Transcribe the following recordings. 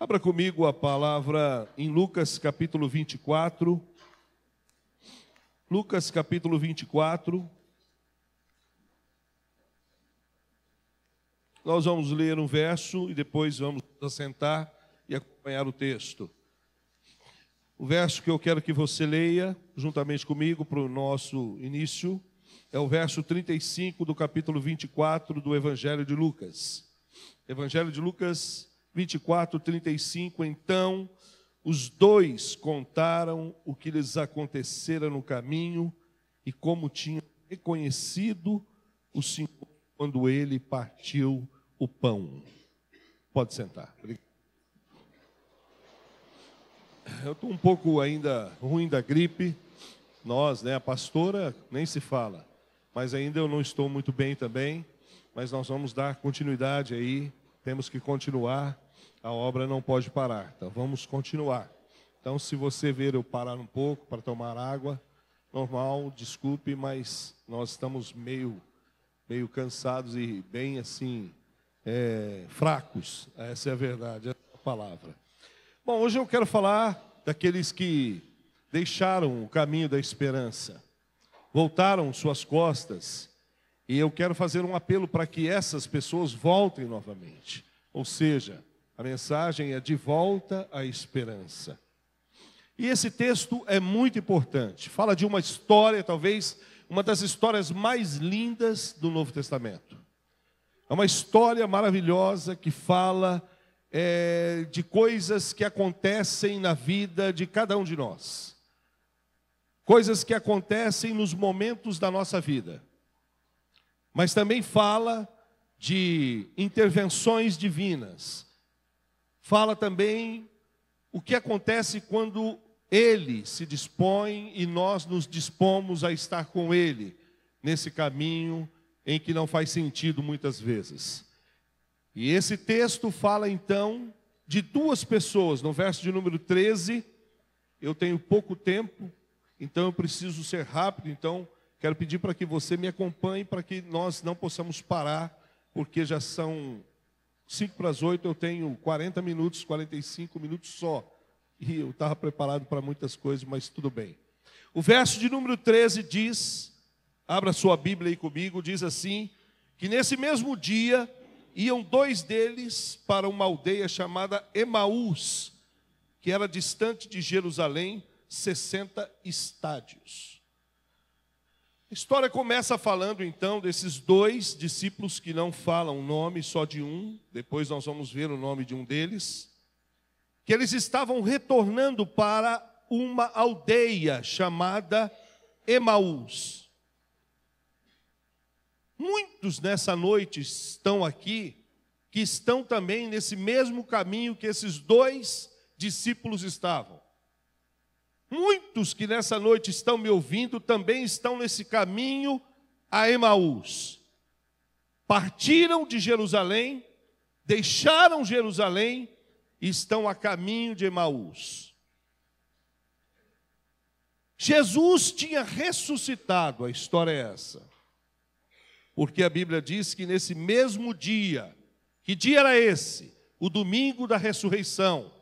Abra comigo a palavra em Lucas capítulo 24. Lucas capítulo 24. Nós vamos ler um verso e depois vamos assentar e acompanhar o texto. O verso que eu quero que você leia juntamente comigo para o nosso início é o verso 35 do capítulo 24 do Evangelho de Lucas. Evangelho de Lucas 24, 35. Então, os dois contaram o que lhes acontecera no caminho e como tinham reconhecido o Senhor quando ele partiu o pão. Pode sentar. Eu estou um pouco ainda ruim da gripe. Nós, a pastora, nem se fala. Mas ainda eu não estou muito bem também. Mas nós vamos dar continuidade aí. Temos que continuar, a obra não pode parar, então vamos continuar. Então, se você ver eu parar um pouco para tomar água, normal, desculpe, mas nós estamos meio cansados e bem assim, fracos, essa é a verdade, essa é a palavra. Bom, hoje eu quero falar daqueles que deixaram o caminho da esperança, voltaram suas costas. E eu quero fazer um apelo para que essas pessoas voltem novamente. Ou seja, a mensagem é de volta à esperança. E esse texto é muito importante. Fala de uma história, talvez uma das histórias mais lindas do Novo Testamento. É uma história maravilhosa que fala de coisas que acontecem na vida de cada um de nós. Coisas que acontecem nos momentos da nossa vida. Mas também fala de intervenções divinas. Fala também o que acontece quando Ele se dispõe e nós nos dispomos a estar com Ele nesse caminho em que não faz sentido muitas vezes. E esse texto fala então de duas pessoas. No verso de número 13, eu tenho pouco tempo, então eu preciso ser rápido, então quero pedir para que você me acompanhe, para que nós não possamos parar, porque já são 7:55, eu tenho 40 minutos, 45 minutos só. E eu estava preparado para muitas coisas, mas tudo bem. O verso de número 13 diz, abra sua Bíblia aí comigo, diz assim, que nesse mesmo dia iam dois deles para uma aldeia chamada Emaús, que era distante de Jerusalém, 60 estádios. A história começa falando então desses dois discípulos que não falam o nome, só de um, depois nós vamos ver o nome de um deles, que eles estavam retornando para uma aldeia chamada Emaús. Muitos nessa noite estão aqui, que estão também nesse mesmo caminho que esses dois discípulos estavam. Muitos que nessa noite estão me ouvindo também estão nesse caminho a Emaús. Partiram de Jerusalém, deixaram Jerusalém e estão a caminho de Emaús. Jesus tinha ressuscitado, a história é essa. Porque a Bíblia diz que nesse mesmo dia, que dia era esse? O domingo da ressurreição.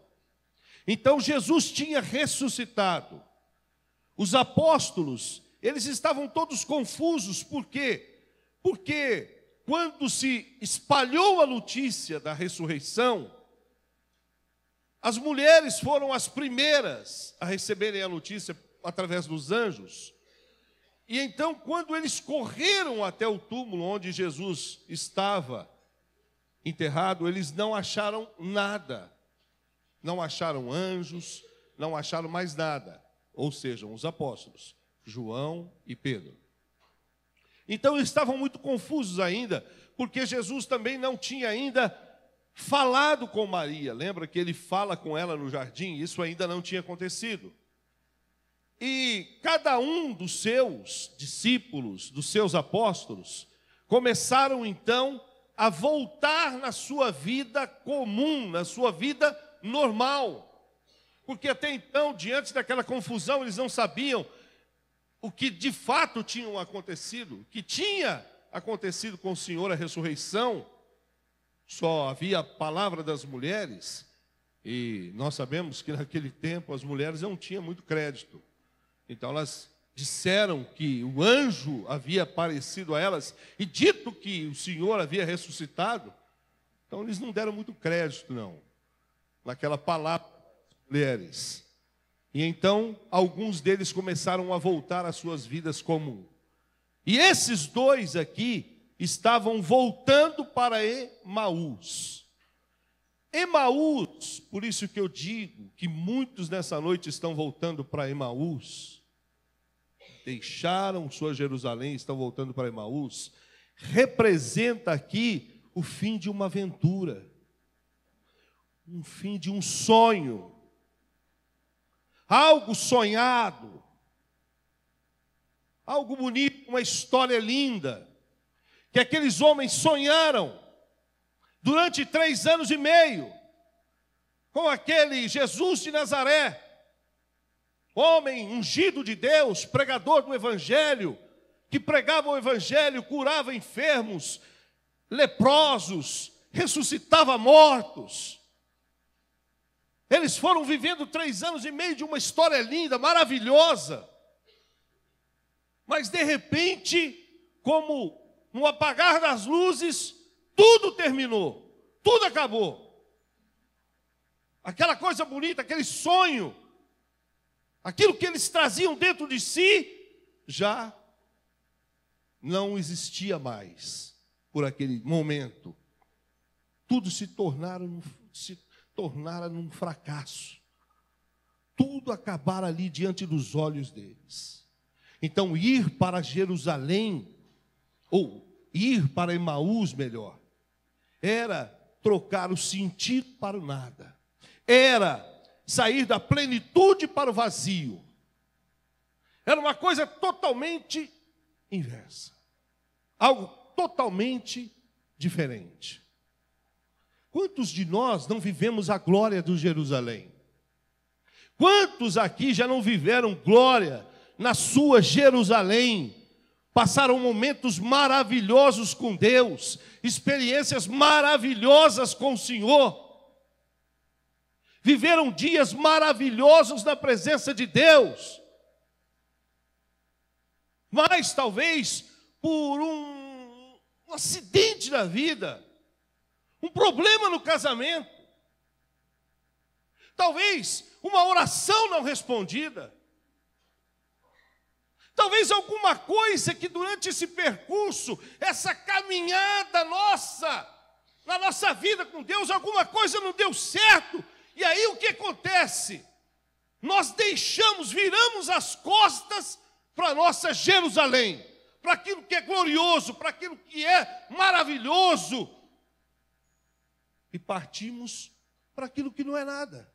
Então Jesus tinha ressuscitado. Os apóstolos, eles estavam todos confusos. Por quê? Porque quando se espalhou a notícia da ressurreição, as mulheres foram as primeiras a receberem a notícia através dos anjos. E então, quando eles correram até o túmulo onde Jesus estava enterrado, eles não acharam nada. Não acharam anjos, não acharam mais nada. Ou seja, os apóstolos, João e Pedro. Então eles estavam muito confusos ainda, porque Jesus também não tinha ainda falado com Maria. Lembra que ele fala com ela no jardim? Isso ainda não tinha acontecido. E cada um dos seus discípulos, dos seus apóstolos, começaram então a voltar na sua vida comum, na sua vida normal, porque até então, diante daquela confusão, eles não sabiam o que de fato tinha acontecido, que tinha acontecido com o Senhor, a ressurreição. Só havia a palavra das mulheres, E nós sabemos que naquele tempo as mulheres não tinham muito crédito. Então elas disseram que o anjo havia aparecido a elas e dito que o Senhor havia ressuscitado. Então eles não deram muito crédito, não, naquela palavra das mulheres. E então alguns deles começaram a voltar às suas vidas comuns. E esses dois aqui estavam voltando para Emaús. Emaús, por isso que eu digo que muitos nessa noite estão voltando para Emaús, deixaram sua Jerusalém, estão voltando para Emaús, representa aqui o fim de uma aventura, um fim de um sonho, algo sonhado, algo bonito, uma história linda, que aqueles homens sonharam durante 3 anos e meio, com aquele Jesus de Nazaré, homem ungido de Deus, pregador do Evangelho, que pregava o Evangelho, curava enfermos, leprosos, ressuscitava mortos. Eles foram vivendo 3 anos e meio de uma história linda, maravilhosa. Mas de repente, como no apagar das luzes, tudo terminou, tudo acabou. Aquela coisa bonita, aquele sonho, aquilo que eles traziam dentro de si, já não existia mais por aquele momento. Tudo se tornara num fracasso. Tudo acabara ali diante dos olhos deles. Então, ir para Jerusalém, ou ir para Emaús, melhor, era trocar o sentido para o nada. Era sair da plenitude para o vazio. Era uma coisa totalmente inversa. Algo totalmente diferente. Quantos de nós não vivemos a glória do Jerusalém? Quantos aqui já não viveram glória na sua Jerusalém? Passaram momentos maravilhosos com Deus, experiências maravilhosas com o Senhor. Viveram dias maravilhosos na presença de Deus. Mas talvez por um acidente na vida, um problema no casamento, talvez uma oração não respondida, talvez alguma coisa que durante esse percurso, essa caminhada nossa, na nossa vida com Deus, alguma coisa não deu certo. E aí o que acontece? Nós viramos as costas para a nossa Jerusalém, para aquilo que é glorioso, para aquilo que é maravilhoso, e partimos para aquilo que não é nada.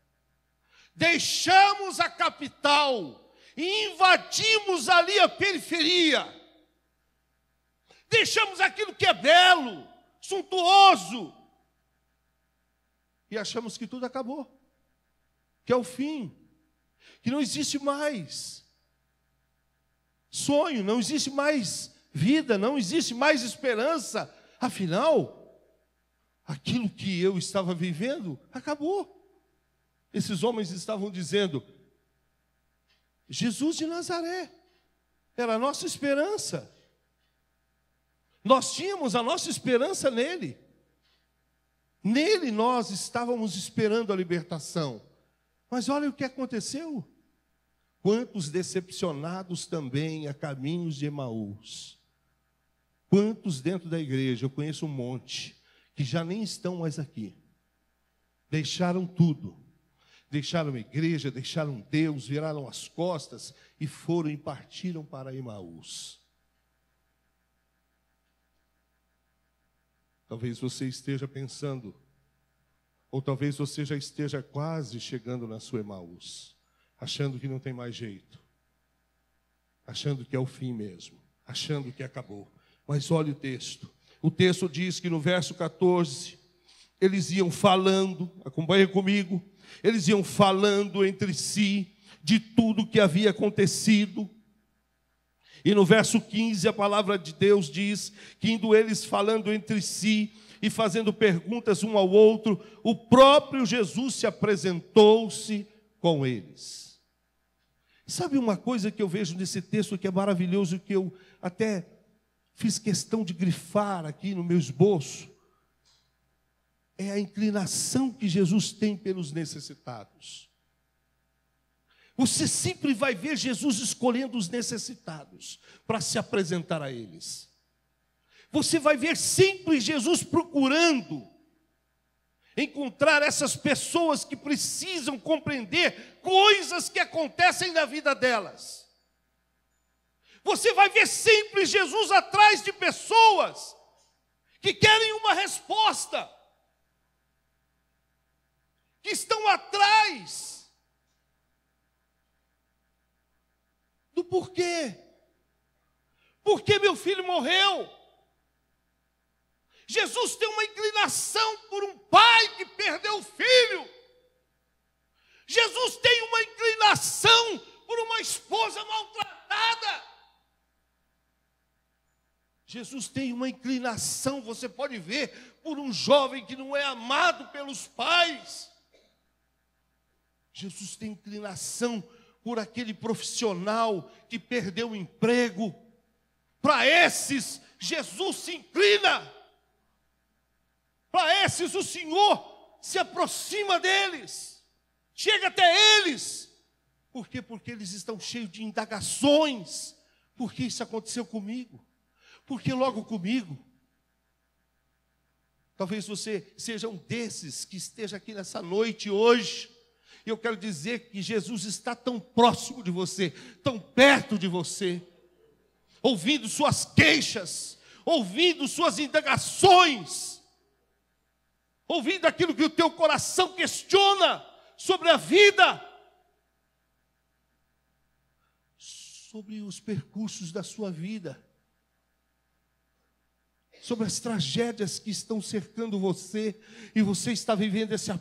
Deixamos a capital e invadimos ali a periferia. Deixamos aquilo que é belo, suntuoso, e achamos que tudo acabou, que é o fim, que não existe mais sonho, não existe mais vida, não existe mais esperança. Afinal, aquilo que eu estava vivendo acabou. Esses homens estavam dizendo: Jesus de Nazaré era a nossa esperança. Nós tínhamos a nossa esperança nele. Nele nós estávamos esperando a libertação. Mas olha o que aconteceu. Quantos decepcionados também a caminhos de Emaús. Quantos dentro da igreja, eu conheço um monte, que já nem estão mais aqui. Deixaram tudo. Deixaram a igreja, deixaram Deus, viraram as costas e foram e partiram para Emaús. Talvez você esteja pensando, ou talvez você já esteja quase chegando na sua Emaús, achando que não tem mais jeito, achando que é o fim mesmo, achando que acabou. Mas olha o texto. O texto diz que no verso 14, eles iam falando, acompanha comigo, eles iam falando entre si de tudo que havia acontecido. E no verso 15 a palavra de Deus diz que indo eles falando entre si e fazendo perguntas um ao outro, o próprio Jesus se apresentou-se com eles. Sabe uma coisa que eu vejo nesse texto que é maravilhoso, que eu até fiz questão de grifar aqui no meu esboço? É a inclinação que Jesus tem pelos necessitados. Você sempre vai ver Jesus escolhendo os necessitados para se apresentar a eles. Você vai ver sempre Jesus procurando encontrar essas pessoas que precisam compreender coisas que acontecem na vida delas. Você vai ver sempre Jesus atrás de pessoas que querem uma resposta, que estão atrás do porquê. Por que meu filho morreu? Jesus tem uma inclinação por um pai que perdeu o filho. Jesus tem uma inclinação por uma esposa maltratada. Jesus tem uma inclinação, você pode ver, por um jovem que não é amado pelos pais. Jesus tem inclinação por aquele profissional que perdeu o emprego. Para esses, Jesus se inclina. Para esses, o Senhor se aproxima deles. Chega até eles. Por quê? Porque eles estão cheios de indagações. Por que isso aconteceu comigo? Por que logo comigo? Talvez você seja um desses que esteja aqui nessa noite hoje. E eu quero dizer que Jesus está tão próximo de você, tão perto de você, ouvindo suas queixas, ouvindo suas indagações, ouvindo aquilo que o teu coração questiona sobre a vida, sobre os percursos da sua vida, sobre as tragédias que estão cercando você, e você está vivendo essa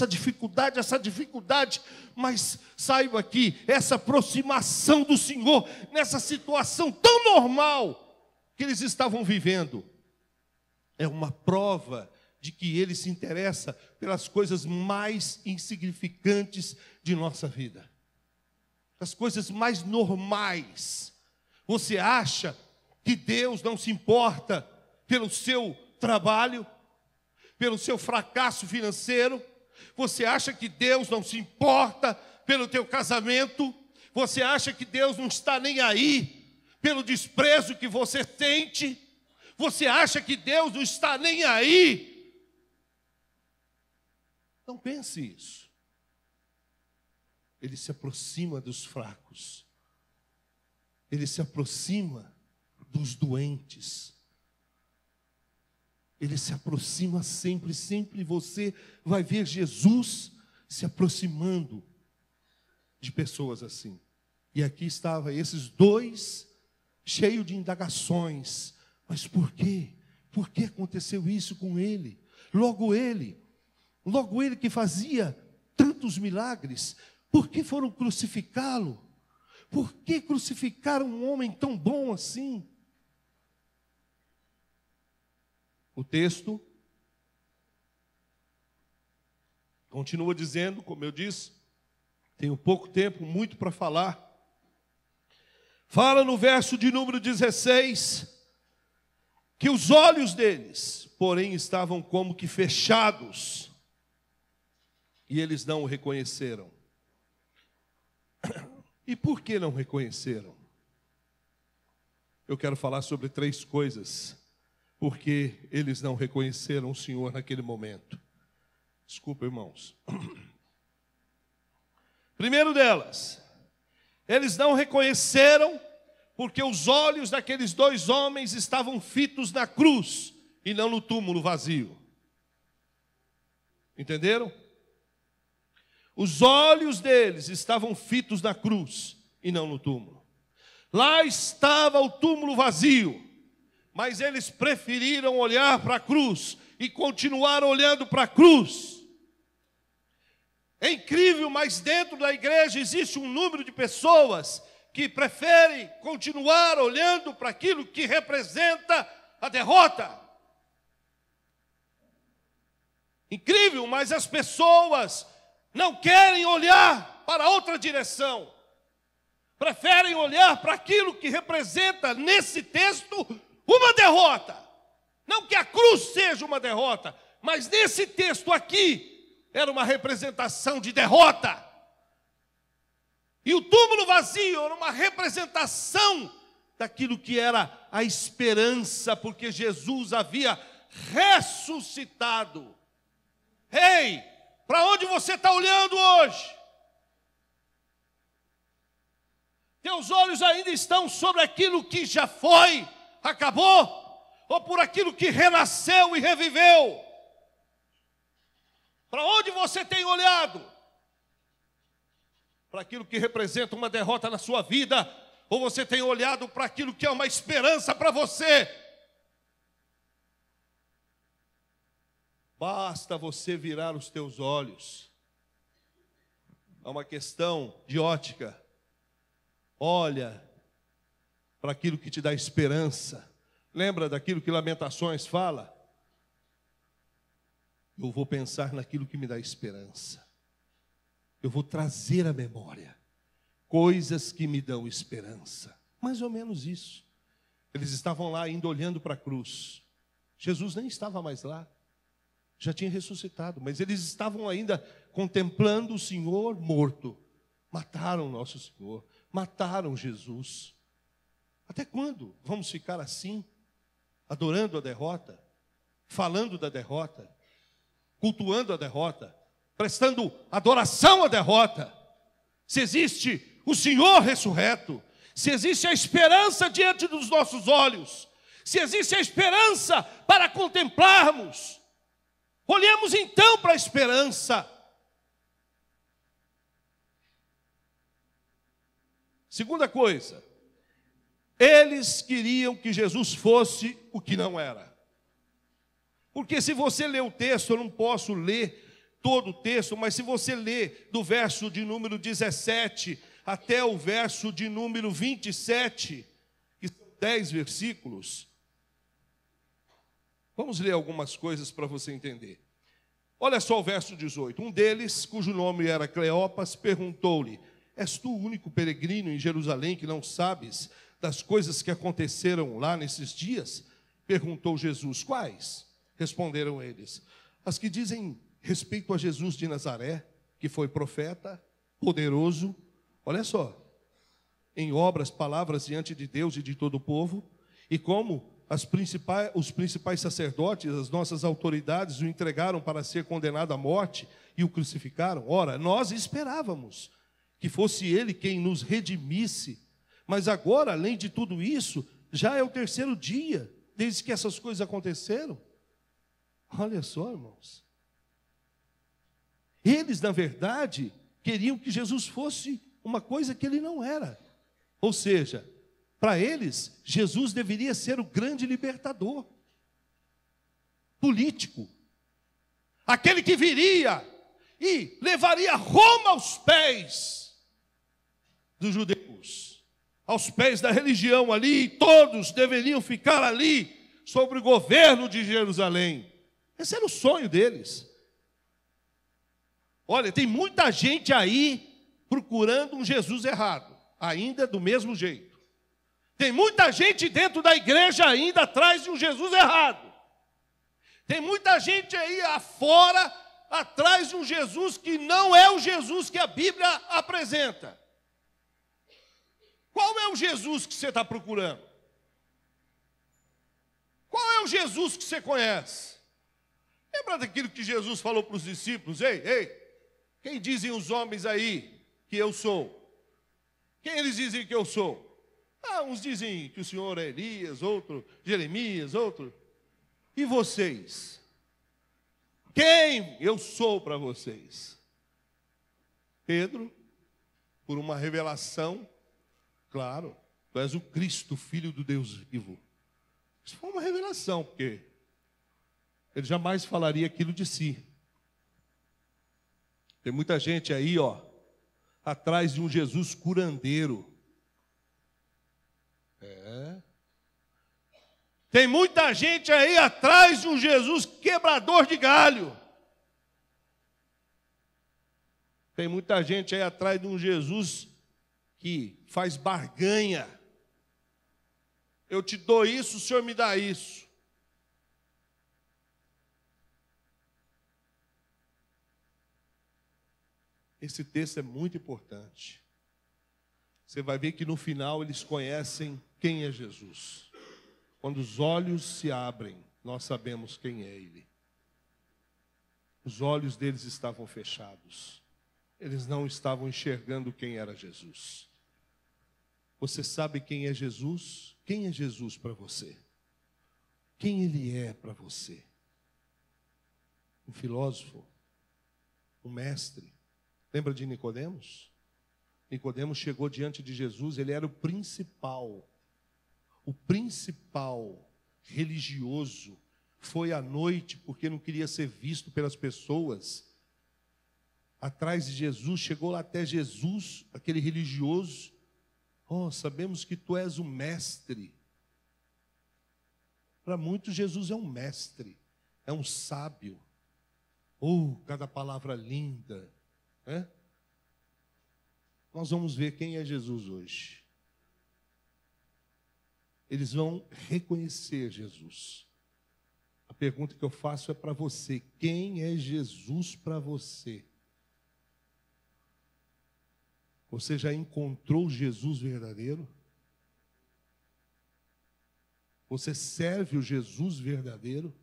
dificuldade, mas saiba que essa aproximação do Senhor, nessa situação tão normal que eles estavam vivendo, é uma prova de que Ele se interessa pelas coisas mais insignificantes de nossa vida, as coisas mais normais. Você acha que Deus não se importa pelo seu trabalho, pelo seu fracasso financeiro? Você acha que Deus não se importa pelo teu casamento? Você acha que Deus não está nem aí pelo desprezo que você sente? Você acha que Deus não está nem aí? Não pense isso. Ele se aproxima dos fracos. Ele se aproxima dos doentes. Ele se aproxima sempre, sempre você vai ver Jesus se aproximando de pessoas assim. E aqui estava esses dois, cheios de indagações. Mas por quê? Por que aconteceu isso com ele? Logo ele que fazia tantos milagres, por que foram crucificá-lo? Por que crucificaram um homem tão bom assim? O texto continua dizendo, como eu disse, tenho pouco tempo, muito para falar. Fala no verso de número 16, que os olhos deles, porém, estavam como que fechados, e eles não o reconheceram. E por que não reconheceram? Eu quero falar sobre 3 coisas, porque eles não reconheceram o Senhor naquele momento. Desculpa, irmãos. Primeiro delas, eles não reconheceram porque os olhos daqueles 2 homens estavam fitos na cruz e não no túmulo vazio. Entenderam? Os olhos deles estavam fitos na cruz e não no túmulo. Lá estava o túmulo vazio, mas eles preferiram olhar para a cruz e continuar olhando para a cruz. É incrível, mas dentro da igreja existe um número de pessoas que prefere continuar olhando para aquilo que representa a derrota. Incrível, mas as pessoas não querem olhar para outra direção. Preferem olhar para aquilo que representa, nesse texto, uma derrota. Não que a cruz seja uma derrota, mas nesse texto aqui, era uma representação de derrota. E o túmulo vazio era uma representação daquilo que era a esperança, porque Jesus havia ressuscitado. Ei, para onde você está olhando hoje? Teus olhos ainda estão sobre aquilo que já foi, acabou? Ou por aquilo que renasceu e reviveu? Para onde você tem olhado? Para aquilo que representa uma derrota na sua vida? Ou você tem olhado para aquilo que é uma esperança para você? Basta você virar os teus olhos. É uma questão de ótica. Olha para aquilo que te dá esperança. Lembra daquilo que Lamentações fala? Eu vou pensar naquilo que me dá esperança. Eu vou trazer à memória coisas que me dão esperança. Mais ou menos isso. Eles estavam lá ainda olhando para a cruz. Jesus nem estava mais lá. Já tinha ressuscitado, mas eles estavam ainda contemplando o Senhor morto. Mataram nosso Senhor, mataram Jesus. Até quando vamos ficar assim, adorando a derrota, falando da derrota, cultuando a derrota, prestando adoração à derrota? Se existe o Senhor ressurreto, se existe a esperança diante dos nossos olhos, se existe a esperança para contemplarmos, olhemos então para a esperança. Segunda coisa, eles queriam que Jesus fosse o que não era. Porque se você ler o texto, eu não posso ler todo o texto, mas se você ler do verso de número 17 até o verso de número 27, que são 10 versículos, vamos ler algumas coisas para você entender. Olha só o verso 18. Um deles, cujo nome era Cleopas, perguntou-lhe: és tu o único peregrino em Jerusalém que não sabes das coisas que aconteceram lá nesses dias? Perguntou Jesus. Quais? Responderam eles: as que dizem respeito a Jesus de Nazaré, que foi profeta, poderoso, olha só, em obras, palavras diante de Deus e de todo o povo, e como os principais sacerdotes, as nossas autoridades, o entregaram para ser condenado à morte e o crucificaram. Ora, nós esperávamos que fosse ele quem nos redimisse, mas agora, além de tudo isso, já é o terceiro dia desde que essas coisas aconteceram. Olha só, irmãos. Eles, na verdade, queriam que Jesus fosse uma coisa que ele não era. Ou seja, para eles, Jesus deveria ser o grande libertador político, aquele que viria e levaria Roma aos pés dos judeus, aos pés da religião ali, e todos deveriam ficar ali sobre o governo de Jerusalém. Esse era o sonho deles. Olha, tem muita gente aí procurando um Jesus errado, ainda do mesmo jeito. Tem muita gente dentro da igreja ainda atrás de um Jesus errado. Tem muita gente aí afora, atrás de um Jesus que não é o Jesus que a Bíblia apresenta. Qual é o Jesus que você está procurando? Qual é o Jesus que você conhece? Lembra daquilo que Jesus falou para os discípulos? Ei, quem dizem os homens aí que eu sou? Quem eles dizem que eu sou? Uns dizem que o Senhor é Elias, outro Jeremias, outro. E vocês? Quem eu sou para vocês? Pedro, por uma revelação, claro, tu és o Cristo, filho do Deus vivo. Isso foi uma revelação, porque ele jamais falaria aquilo de si. Tem muita gente aí, atrás de um Jesus curandeiro. Tem muita gente aí atrás de um Jesus quebrador de galho. Tem muita gente aí atrás de um Jesus que faz barganha. Eu te dou isso, o Senhor me dá isso. Esse texto é muito importante. Você vai ver que no final eles conhecem quem é Jesus. Quando os olhos se abrem, nós sabemos quem é Ele. Os olhos deles estavam fechados. Eles não estavam enxergando quem era Jesus. Você sabe quem é Jesus? Quem é Jesus para você? Quem Ele é para você? Um filósofo? Um mestre? Lembra de Nicodemos? Nicodemos chegou diante de Jesus, ele era o principal religioso. Foi à noite porque não queria ser visto pelas pessoas. Atrás de Jesus, chegou lá até Jesus, aquele religioso. Oh, sabemos que tu és o mestre. Para muitos, Jesus é um mestre, é um sábio. Oh, cada palavra linda. Nós vamos ver quem é Jesus hoje. Eles vão reconhecer Jesus. A pergunta que eu faço é para você: quem é Jesus para você? Você já encontrou Jesus verdadeiro? Você serve o Jesus verdadeiro?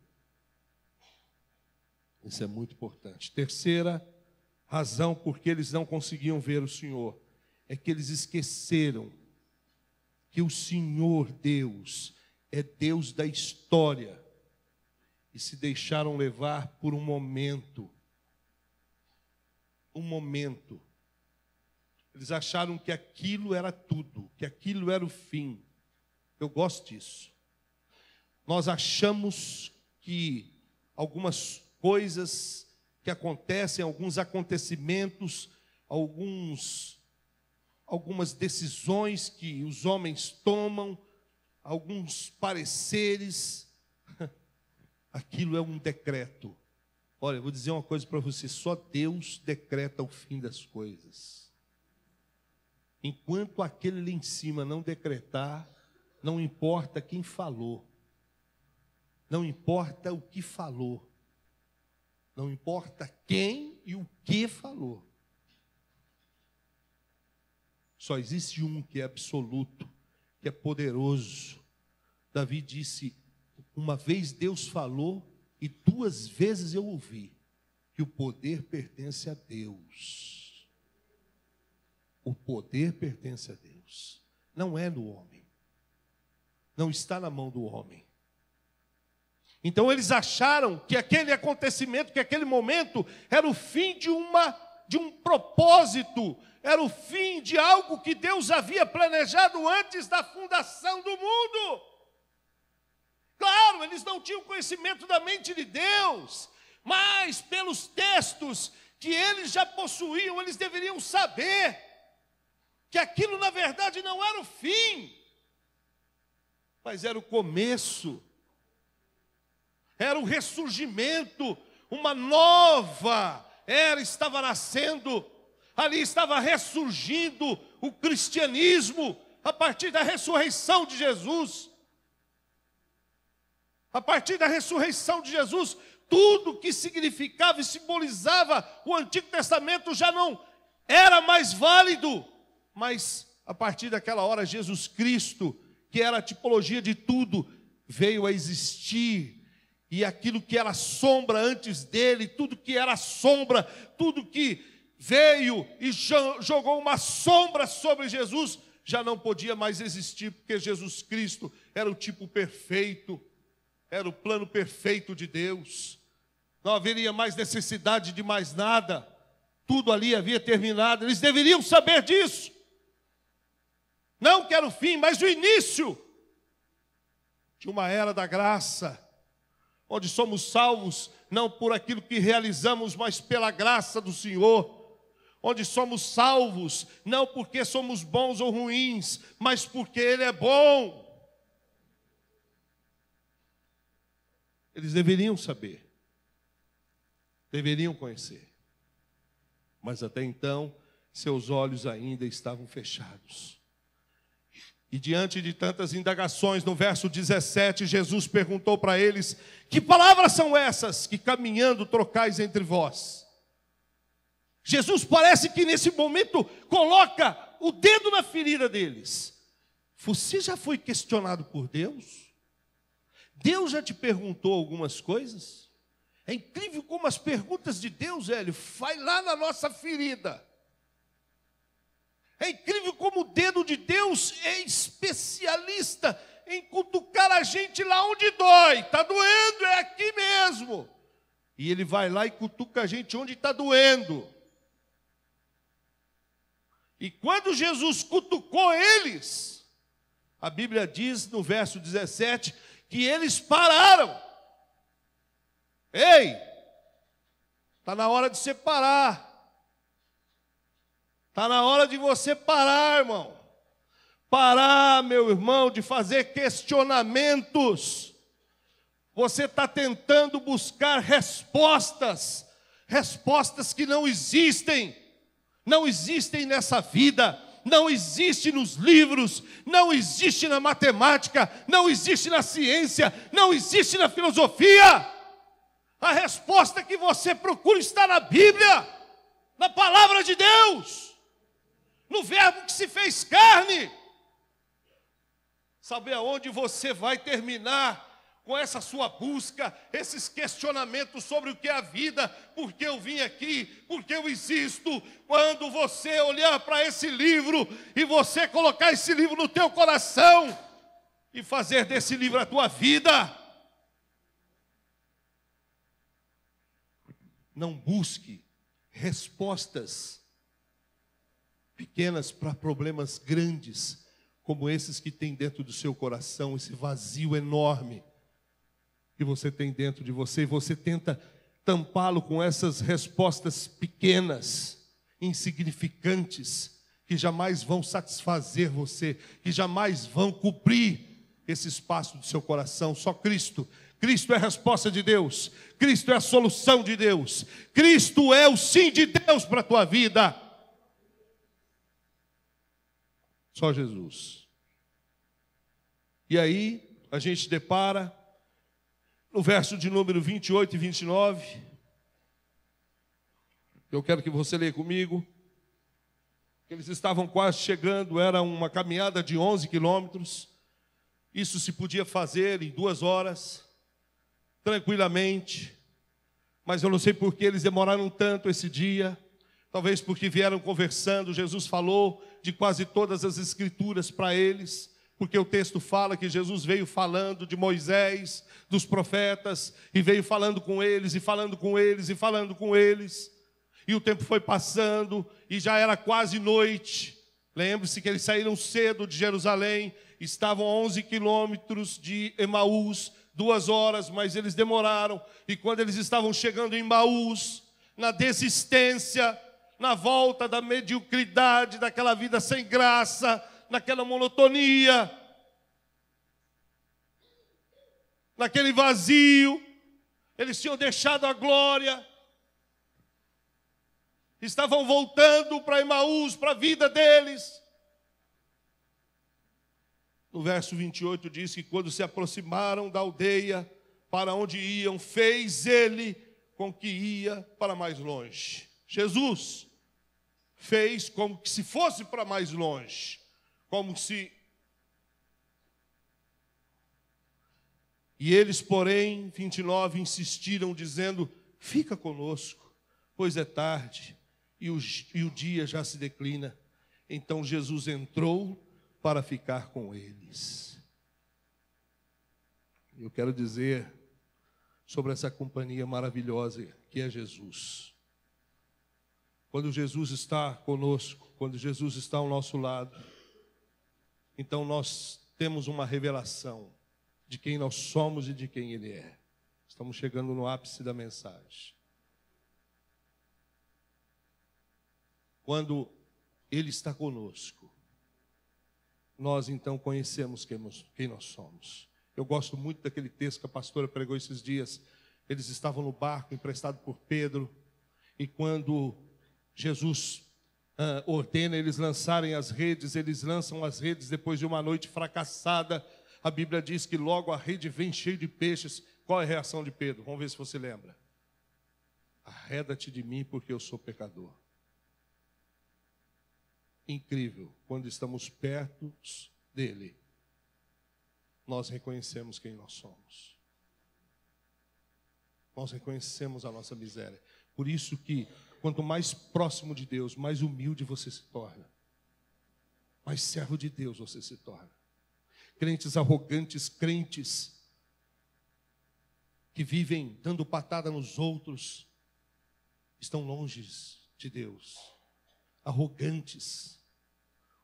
Isso é muito importante. Terceira razão porque eles não conseguiam ver o Senhor é que eles esqueceram que o Senhor Deus é Deus da história e se deixaram levar por um momento. Eles acharam que aquilo era tudo, que aquilo era o fim. Eu gosto disso. Nós achamos que algumas coisas que acontecem, alguns acontecimentos, algumas decisões que os homens tomam, alguns pareceres, aquilo é um decreto. Olha, eu vou dizer uma coisa para você: só Deus decreta o fim das coisas. Enquanto aquele lá em cima não decretar, não importa quem falou, não importa o que falou, não importa quem e o que falou. Só existe um que é absoluto, que é poderoso. Davi disse: uma vez Deus falou e 2 vezes eu ouvi que o poder pertence a Deus. O poder pertence a Deus. Não é no homem. Não está na mão do homem. Então eles acharam que aquele acontecimento, que aquele momento era o fim de um propósito, era o fim de algo que Deus havia planejado antes da fundação do mundo. Claro, eles não tinham conhecimento da mente de Deus, mas pelos textos que eles já possuíam, eles deveriam saber que aquilo na verdade não era o fim, mas era o começo. Era o ressurgimento, uma nova era estava nascendo, ali estava ressurgindo o cristianismo, a partir da ressurreição de Jesus. A partir da ressurreição de Jesus, tudo que significava e simbolizava o Antigo Testamento já não era mais válido, mas a partir daquela hora Jesus Cristo, que era a tipologia de tudo, veio a existir. E aquilo que era sombra antes dele, tudo que era sombra, tudo que veio e jogou uma sombra sobre Jesus, já não podia mais existir, porque Jesus Cristo era o tipo perfeito, era o plano perfeito de Deus. Não haveria mais necessidade de mais nada, tudo ali havia terminado. Eles deveriam saber disso. Não que era o fim, mas o início de uma era da graça, onde somos salvos, não por aquilo que realizamos, mas pela graça do Senhor. Onde somos salvos, não porque somos bons ou ruins, mas porque Ele é bom. Eles deveriam saber, deveriam conhecer. Mas até então, seus olhos ainda estavam fechados. E diante de tantas indagações, no verso 17, Jesus perguntou para eles: que palavras são essas que caminhando trocais entre vós? Jesus parece que nesse momento coloca o dedo na ferida deles. Você já foi questionado por Deus? Deus já te perguntou algumas coisas? É incrível como as perguntas de Deus, Hélio, vai lá na nossa ferida. É incrível como o dedo de Deus é especialista em cutucar a gente lá onde dói. Está doendo, é aqui mesmo. E Ele vai lá e cutuca a gente onde está doendo. E quando Jesus cutucou eles, a Bíblia diz no verso 17, que eles pararam. Ei, está na hora de separar. Está na hora de você parar, irmão. Parar, meu irmão, de fazer questionamentos. Você está tentando buscar respostas. Respostas que não existem. Não existem nessa vida. Não existe nos livros. Não existe na matemática. Não existe na ciência. Não existe na filosofia. A resposta que você procura está na Bíblia. Na palavra de Deus. No verbo que se fez carne. Saber aonde você vai terminar com essa sua busca, esses questionamentos sobre o que é a vida, por que eu vim aqui, por que eu existo. Quando você olhar para esse livro e você colocar esse livro no teu coração e fazer desse livro a tua vida. Não busque respostas pequenas para problemas grandes, como esses que tem dentro do seu coração, esse vazio enorme que você tem dentro de você, e você tenta tampá-lo com essas respostas pequenas, insignificantes, que jamais vão satisfazer você, que jamais vão cobrir esse espaço do seu coração. Só Cristo. Cristo é a resposta de Deus. Cristo é a solução de Deus. Cristo é o sim de Deus para a tua vida. Só Jesus. E aí, a gente depara no verso de número 28 e 29. Eu quero que você leia comigo. Eles estavam quase chegando, era uma caminhada de 11 quilômetros. Isso se podia fazer em 2 horas, tranquilamente. Mas eu não sei por que eles demoraram tanto esse dia. Talvez porque vieram conversando. Jesus falou de quase todas as escrituras para eles, porque o texto fala que Jesus veio falando de Moisés, dos profetas, e veio falando com eles, e falando com eles, e falando com eles. E o tempo foi passando, e já era quase noite. Lembre-se que eles saíram cedo de Jerusalém, estavam a 11 quilômetros de Emaús, 2 horas, mas eles demoraram. E quando eles estavam chegando em Emaús, na desistência, na volta da mediocridade, daquela vida sem graça, naquela monotonia, naquele vazio, eles tinham deixado a glória, estavam voltando para Emaús, para a vida deles. No verso 28 diz que quando se aproximaram da aldeia para onde iam, fez ele com que ia para mais longe. Jesus fez como que se fosse para mais longe, como se... E eles, porém, 29, insistiram, dizendo: fica conosco, pois é tarde, e o dia já se declina. Então Jesus entrou para ficar com eles. Eu quero dizer sobre essa companhia maravilhosa que é Jesus. Quando Jesus está conosco, quando Jesus está ao nosso lado, então nós temos uma revelação de quem nós somos e de quem Ele é. Estamos chegando no ápice da mensagem. Quando Ele está conosco, nós então conhecemos quem nós somos. Eu gosto muito daquele texto que a pastora pregou esses dias. Eles estavam no barco, emprestado por Pedro, e quando Jesus ordena eles lançarem as redes, eles lançam as redes depois de uma noite fracassada. A Bíblia diz que logo a rede vem cheia de peixes. Qual é a reação de Pedro? Vamos ver se você lembra. Arreda-te de mim, porque eu sou pecador. Incrível, quando estamos perto dele, nós reconhecemos quem nós somos. Nós reconhecemos a nossa miséria. Por isso que, quanto mais próximo de Deus, mais humilde você se torna. Mais servo de Deus você se torna. Crentes arrogantes, crentes que vivem dando patada nos outros, estão longe de Deus. Arrogantes,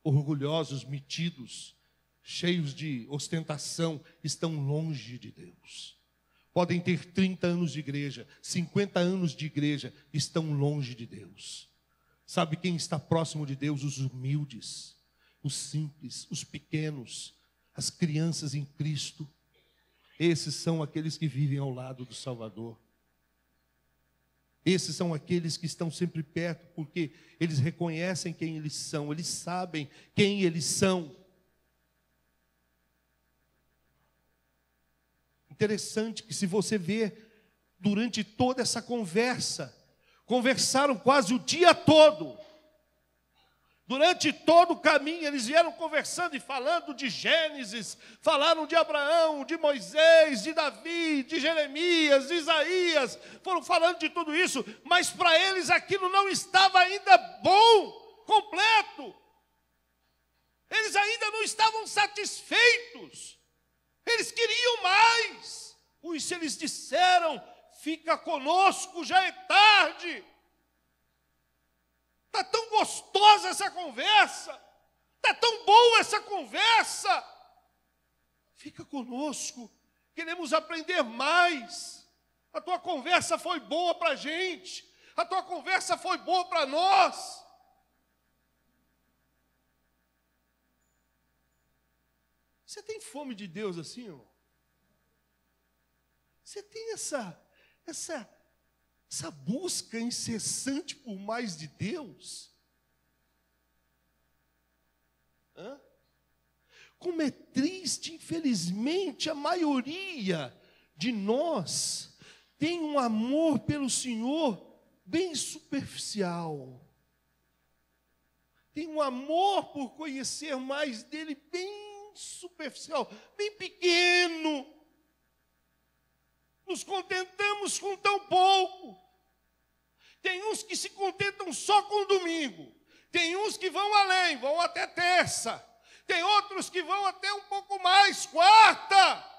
orgulhosos, metidos, cheios de ostentação, estão longe de Deus. Podem ter 30 anos de igreja, 50 anos de igreja, estão longe de Deus. Sabe quem está próximo de Deus? Os humildes, os simples, os pequenos, as crianças em Cristo. Esses são aqueles que vivem ao lado do Salvador. Esses são aqueles que estão sempre perto, porque eles reconhecem quem eles são, eles sabem quem eles são. Interessante que, se você ver, durante toda essa conversa, conversaram quase o dia todo. Durante todo o caminho, eles vieram conversando e falando de Gênesis, falaram de Abraão, de Moisés, de Davi, de Jeremias, de Isaías, foram falando de tudo isso, mas para eles aquilo não estava ainda bom, completo. Eles ainda não estavam satisfeitos, eles queriam mais. Por isso eles disseram: fica conosco, já é tarde. Está tão gostosa essa conversa, está tão boa essa conversa. Fica conosco, queremos aprender mais. A tua conversa foi boa para a gente, a tua conversa foi boa para nós. Você tem fome de Deus assim, irmão? Você tem essa busca incessante por mais de Deus? Como é triste, infelizmente, a maioria de nós tem um amor pelo Senhor bem superficial. Tem um amor por conhecer mais dele bem superficial, bem pequeno. Nos contentamos com tão pouco. Tem uns que se contentam só com o domingo. Tem uns que vão além, vão até terça. Tem outros que vão até um pouco mais, quarta.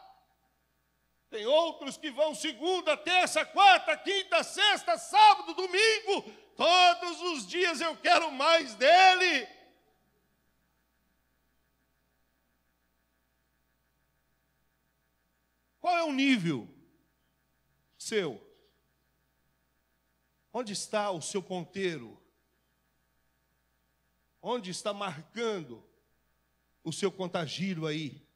Tem outros que vão segunda, terça, quarta, quinta, sexta, sábado, domingo. Todos os dias eu quero mais dele. Qual é o nível seu? Onde está o seu ponteiro? Onde está marcando o seu contagiro aí?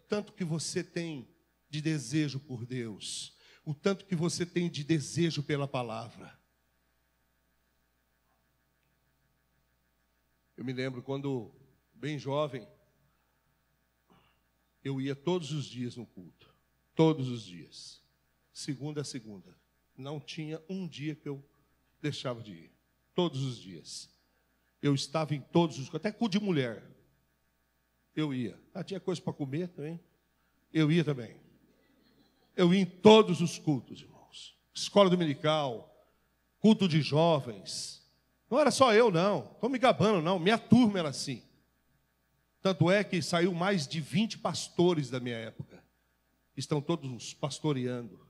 Tanto que você tem de desejo por Deus, o tanto que você tem de desejo pela palavra. Eu me lembro quando, bem jovem, eu ia todos os dias no culto, todos os dias, segunda a segunda. Não tinha um dia que eu deixava de ir, todos os dias. Eu estava em todos os cultos, até culto de mulher, eu ia. Tinha coisa para comer também, eu ia também. Eu ia em todos os cultos, irmãos. Escola dominical, culto de jovens. Não era só eu, não, estou me gabando, não, minha turma era assim. Tanto é que saiu mais de 20 pastores da minha época. Estão todos pastoreando.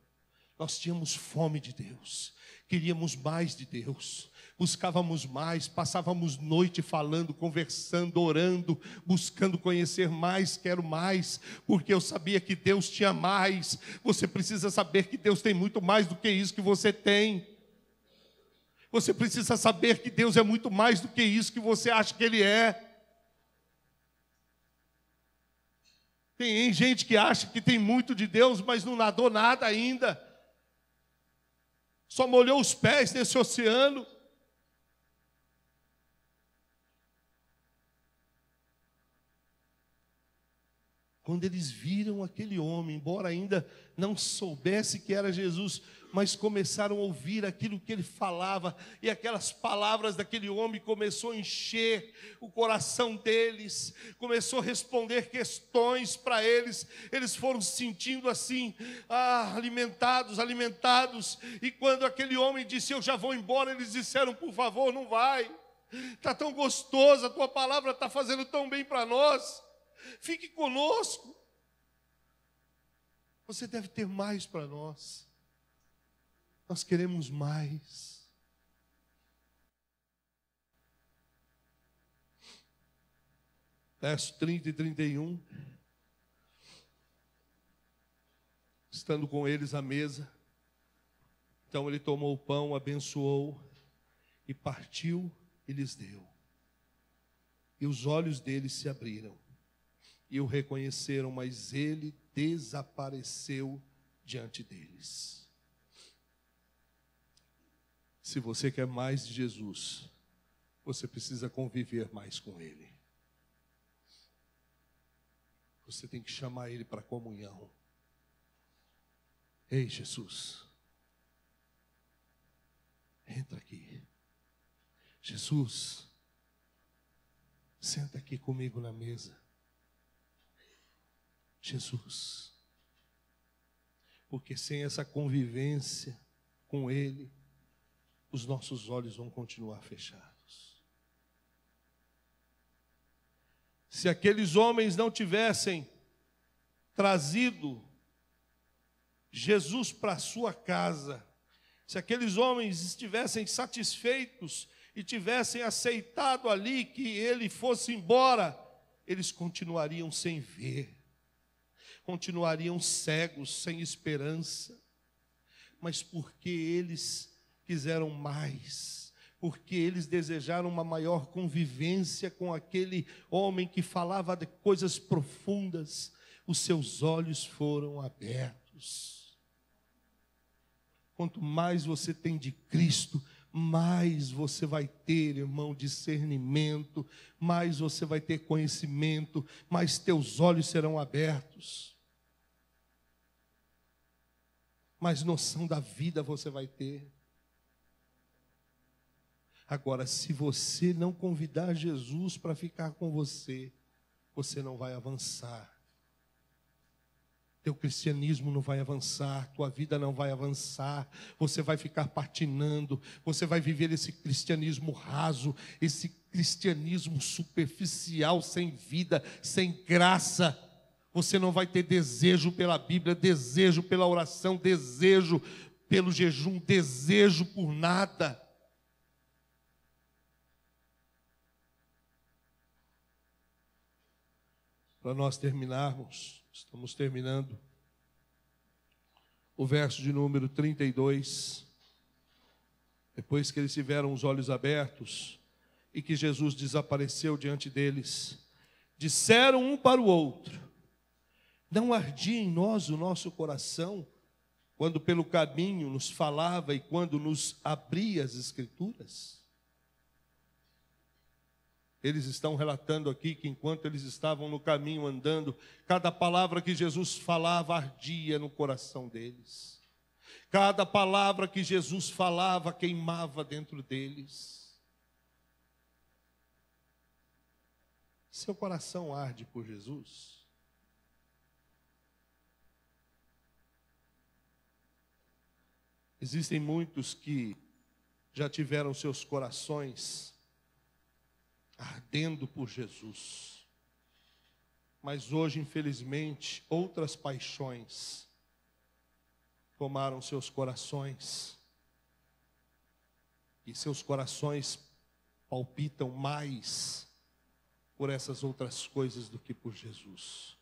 Nós tínhamos fome de Deus. Queríamos mais de Deus. Buscávamos mais. Passávamos noite falando, conversando, orando, buscando conhecer mais. Quero mais, porque eu sabia que Deus tinha mais. Você precisa saber que Deus tem muito mais do que isso que você tem. Você precisa saber que Deus é muito mais do que isso que você acha que Ele é. Tem gente que acha que tem muito de Deus, mas não nadou nada ainda. Só molhou os pés nesse oceano. Quando eles viram aquele homem, embora ainda não soubesse que era Jesus, mas começaram a ouvir aquilo que ele falava, e aquelas palavras daquele homem começou a encher o coração deles, começou a responder questões para eles. Eles foram se sentindo assim, alimentados, e quando aquele homem disse, eu já vou embora, eles disseram, por favor, não vai, está tão gostoso, a tua palavra está fazendo tão bem para nós, fique conosco, você deve ter mais para nós. Nós queremos mais. Verso 30 e 31. Estando com eles à mesa, então ele tomou o pão, abençoou e partiu e lhes deu. E os olhos deles se abriram e o reconheceram, mas ele desapareceu diante deles. Se você quer mais de Jesus, você precisa conviver mais com Ele. Você tem que chamar Ele para comunhão. Ei, Jesus, entra aqui. Jesus, senta aqui comigo na mesa. Jesus, porque sem essa convivência com Ele, os nossos olhos vão continuar fechados. Se aqueles homens não tivessem trazido Jesus para a sua casa, se aqueles homens estivessem satisfeitos e tivessem aceitado ali que ele fosse embora, eles continuariam sem ver, continuariam cegos, sem esperança. Mas porque eles quiseram mais, porque eles desejaram uma maior convivência com aquele homem que falava de coisas profundas, os seus olhos foram abertos. Quanto mais você tem de Cristo, mais você vai ter, irmão, discernimento, mais você vai ter conhecimento, mais teus olhos serão abertos, mais noção da vida você vai ter. Agora, se você não convidar Jesus para ficar com você, você não vai avançar. Teu cristianismo não vai avançar, tua vida não vai avançar, você vai ficar patinando, você vai viver esse cristianismo raso, esse cristianismo superficial, sem vida, sem graça. Você não vai ter desejo pela Bíblia, desejo pela oração, desejo pelo jejum, desejo por nada. Para nós terminarmos, estamos terminando, o verso de número 32, depois que eles tiveram os olhos abertos e que Jesus desapareceu diante deles, disseram um para o outro, não ardia em nós o nosso coração, quando pelo caminho nos falava e quando nos abria as Escrituras? Eles estão relatando aqui que enquanto eles estavam no caminho andando, cada palavra que Jesus falava ardia no coração deles. Cada palavra que Jesus falava queimava dentro deles. Seu coração arde por Jesus? Existem muitos que já tiveram seus corações ardendo por Jesus, mas hoje, infelizmente, outras paixões tomaram seus corações, e seus corações palpitam mais por essas outras coisas do que por Jesus.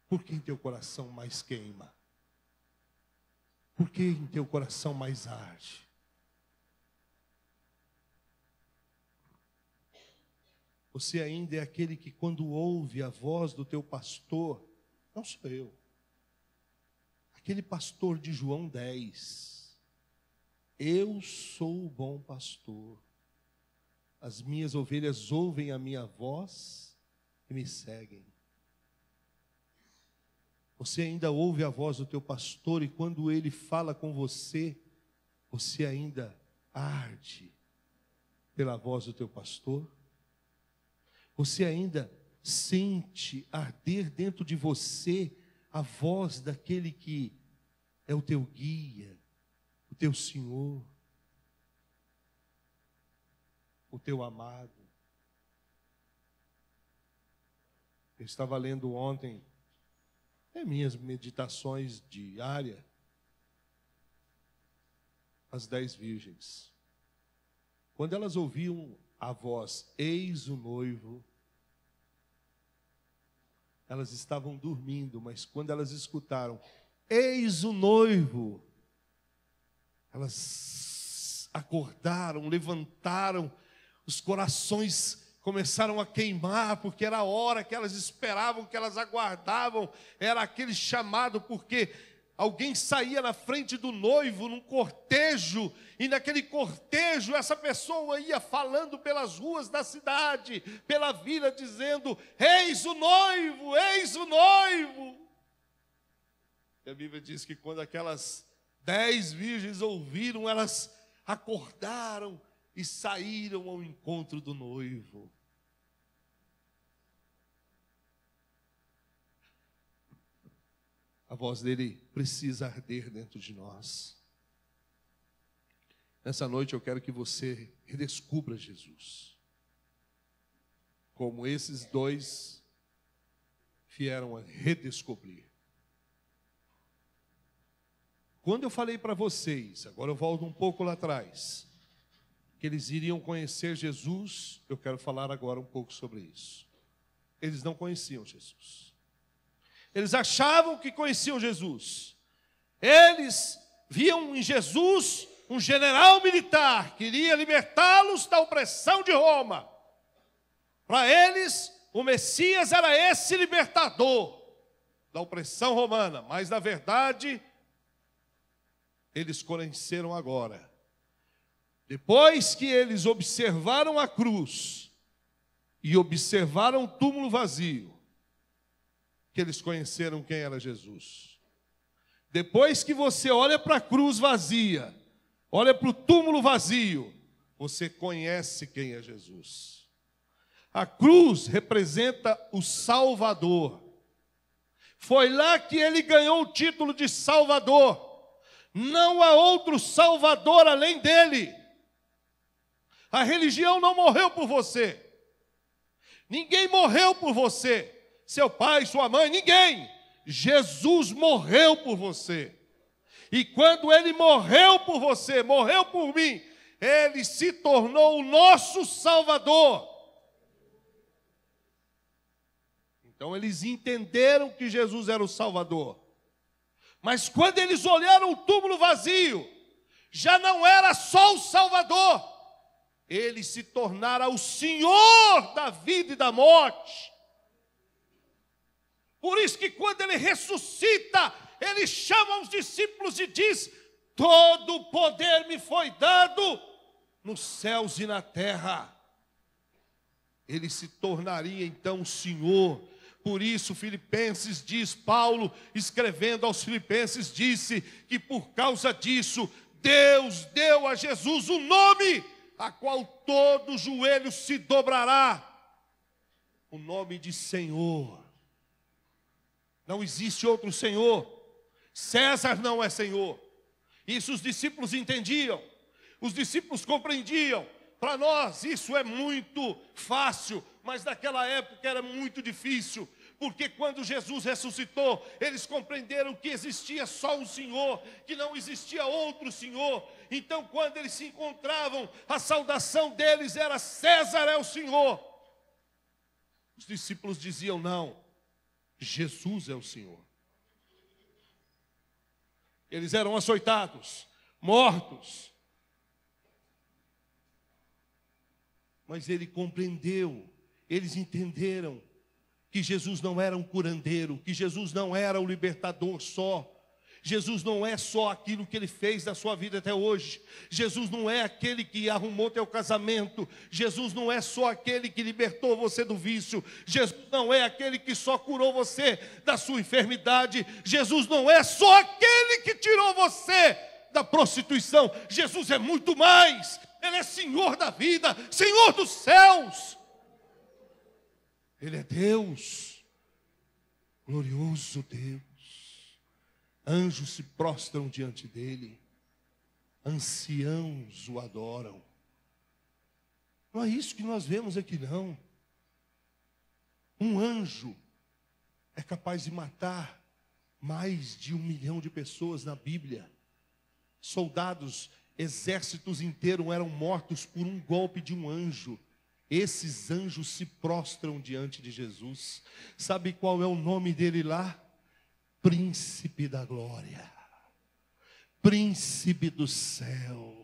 Por que em teu coração mais queima? Por que em teu coração mais arde? Você ainda é aquele que, quando ouve a voz do teu pastor, não sou eu, aquele pastor de João 10, eu sou o bom pastor, as minhas ovelhas ouvem a minha voz e me seguem. Você ainda ouve a voz do teu pastor, e quando ele fala com você, você ainda arde pela voz do teu pastor? Você ainda sente arder dentro de você a voz daquele que é o teu guia, o teu Senhor, o teu amado? Eu estava lendo ontem, minhas meditações diárias, as 10 virgens. Quando elas ouviam a voz, eis o noivo, elas estavam dormindo, mas quando elas escutaram, eis o noivo, elas acordaram, levantaram, os corações começaram a queimar, porque era a hora que elas esperavam, que elas aguardavam, era aquele chamado, porque alguém saía na frente do noivo num cortejo, e naquele cortejo essa pessoa ia falando pelas ruas da cidade, pela vila, dizendo, eis o noivo, eis o noivo. E a Bíblia diz que quando aquelas 10 virgens ouviram, elas acordaram e saíram ao encontro do noivo. A voz dele precisa arder dentro de nós. Nessa noite eu quero que você redescubra Jesus, como esses dois vieram a redescobrir. Quando eu falei para vocês, agora eu volto um pouco lá atrás, que eles iriam conhecer Jesus, eu quero falar agora um pouco sobre isso. Eles não conheciam Jesus. Eles achavam que conheciam Jesus. Eles viam em Jesus um general militar que iria libertá-los da opressão de Roma. Para eles, o Messias era esse libertador da opressão romana. Mas, na verdade, eles conheceram agora. Depois que eles observaram a cruz e observaram o túmulo vazio, que eles conheceram quem era Jesus. Depois que você olha para a cruz vazia, olha para o túmulo vazio, você conhece quem é Jesus. A cruz representa o Salvador. Foi lá que ele ganhou o título de Salvador. Não há outro Salvador além dele. A religião não morreu por você. Ninguém morreu por você. Seu pai, sua mãe, ninguém. Jesus morreu por você. E quando ele morreu por você, morreu por mim, ele se tornou o nosso Salvador. Então eles entenderam que Jesus era o Salvador. Mas quando eles olharam o túmulo vazio, já não era só o Salvador. Ele se tornara o Senhor da vida e da morte. Por isso que quando ele ressuscita, ele chama os discípulos e diz, todo o poder me foi dado nos céus e na terra. Ele se tornaria então o Senhor. Por isso Filipenses diz, Paulo escrevendo aos Filipenses disse que por causa disso Deus deu a Jesus um nome a qual todo joelho se dobrará, o nome de Senhor. Não existe outro Senhor. César não é Senhor. Isso os discípulos entendiam. Os discípulos compreendiam. Para nós isso é muito fácil, mas naquela época era muito difícil. Porque quando Jesus ressuscitou, eles compreenderam que existia só um Senhor, que não existia outro Senhor. Então, quando eles se encontravam, a saudação deles era César é o Senhor. Os discípulos diziam não, Jesus é o Senhor. Eles eram açoitados, mortos. Mas ele compreendeu eles entenderam que Jesus não era um curandeiro, que Jesus não era um libertador só. Jesus não é só aquilo que Ele fez na sua vida até hoje. Jesus não é aquele que arrumou teu casamento. Jesus não é só aquele que libertou você do vício. Jesus não é aquele que só curou você da sua enfermidade. Jesus não é só aquele que tirou você da prostituição. Jesus é muito mais. Ele é Senhor da vida, Senhor dos céus. Ele é Deus, glorioso Deus. Anjos se prostram diante dele, anciãos o adoram. Não é isso que nós vemos aqui, não. Um anjo é capaz de matar mais de 1 milhão de pessoas na Bíblia. Soldados, exércitos inteiros eram mortos por um golpe de um anjo. Esses anjos se prostram diante de Jesus. Sabe qual é o nome dele lá? Príncipe da glória, príncipe do céu.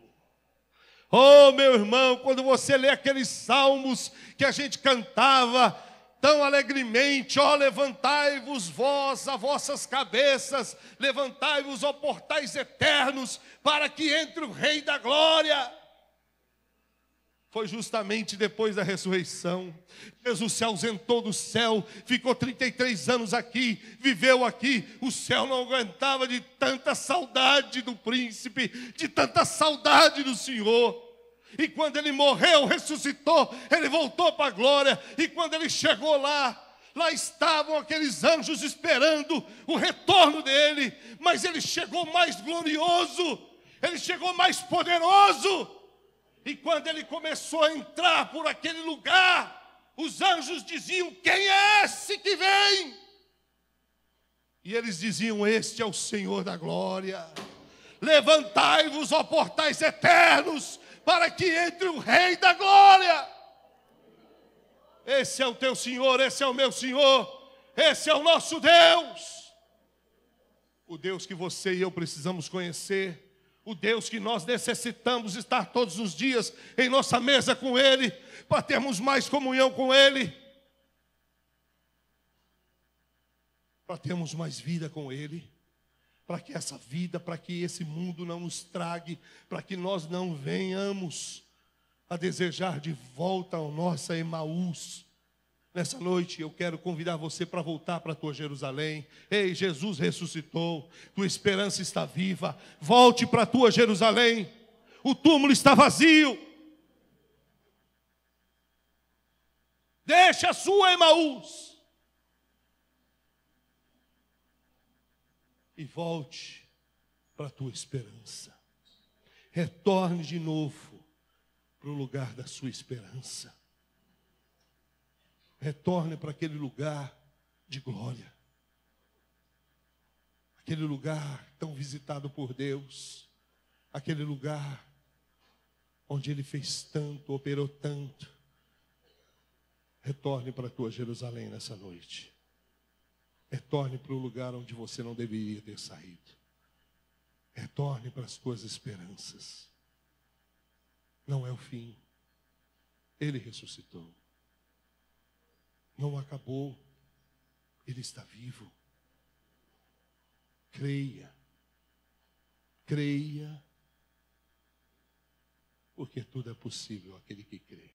Oh, meu irmão, quando você lê aqueles salmos que a gente cantava tão alegremente: ó, levantai-vos vós a vossas cabeças, levantai-vos, ó portais eternos, para que entre o Rei da glória. Foi justamente depois da ressurreição. Jesus se ausentou do céu, ficou 33 anos aqui, viveu aqui. O céu não aguentava de tanta saudade do príncipe, de tanta saudade do Senhor. E quando ele morreu, ressuscitou, ele voltou para a glória. E quando ele chegou lá estavam aqueles anjos esperando o retorno dele. Mas ele chegou mais glorioso, ele chegou mais poderoso. E quando ele começou a entrar por aquele lugar, os anjos diziam: quem é esse que vem? E eles diziam: este é o Senhor da glória. Levantai-vos, ó portais eternos, para que entre o Rei da glória. Esse é o teu Senhor, esse é o meu Senhor, esse é o nosso Deus. O Deus que você e eu precisamos conhecer. O Deus que nós necessitamos estar todos os dias em nossa mesa com Ele, para termos mais comunhão com Ele, para termos mais vida com Ele, para que essa vida, para que esse mundo não nos trague, para que nós não venhamos a desejar de volta ao nosso Emaús. Nessa noite eu quero convidar você para voltar para a tua Jerusalém. Ei, Jesus ressuscitou, tua esperança está viva. Volte para a tua Jerusalém. O túmulo está vazio. Deixa a sua Emaús e volte para a tua esperança. Retorne de novo para o lugar da sua esperança. Retorne para aquele lugar de glória. Aquele lugar tão visitado por Deus. Aquele lugar onde Ele fez tanto, operou tanto. Retorne para a tua Jerusalém nessa noite. Retorne para o lugar onde você não deveria ter saído. Retorne para as tuas esperanças. Não é o fim. Ele ressuscitou. Não acabou, Ele está vivo. Creia, creia, porque tudo é possível aquele que crê.